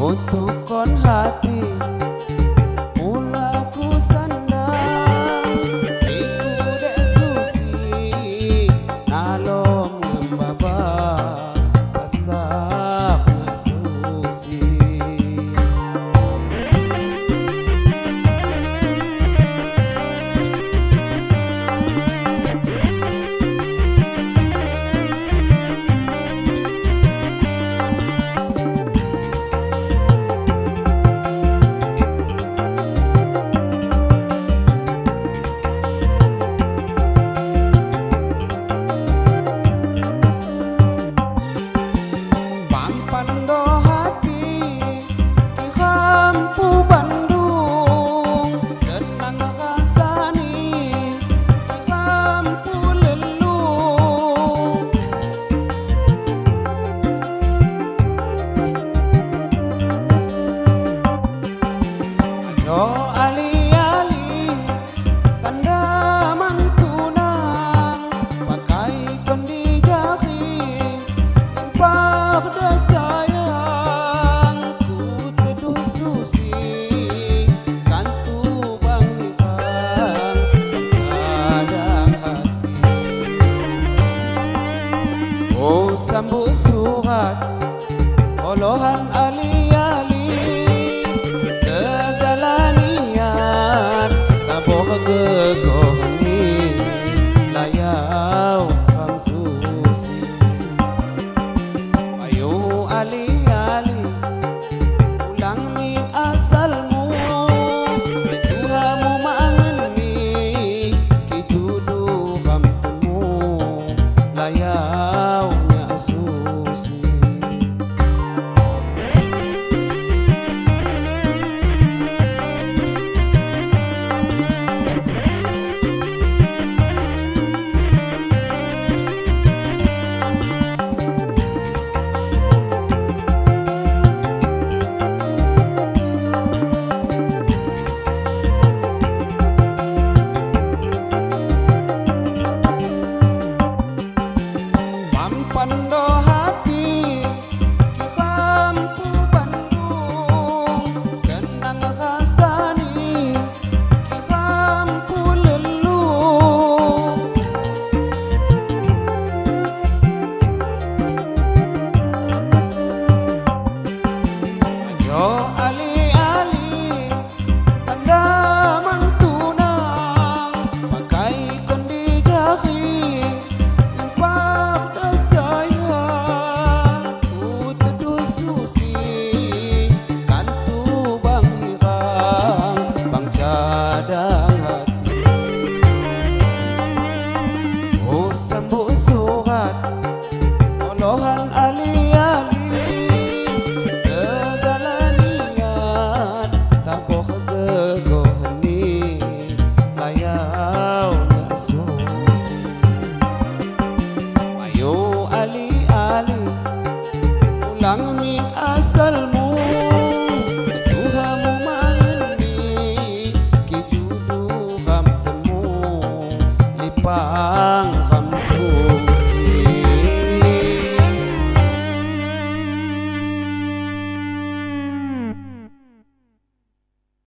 Untuk kon hati mula ku sandang iku dek susi nalom ngembaba sasak ngasusi. Pando hati di kampu Bandung, senang rasani di kampu Lelung. Ayo ali-ali tanda mantunang pakai kondi jari impak sayang ku teduh susi kantu bang hikang pengkadang hati. Oh sambut surat olohan ali-ali segala niat taboh gegohni layau kang susi. Ayo ali-ali ulang min asalmu setuhamu maangeni kijudu kamtemu layaunya susi. Pando hati di kampu Bandung, senang rasani di kampu Lelung. Ayo ali-ali tanda mantunang pakai kondi jari impak sayang ku teduh susi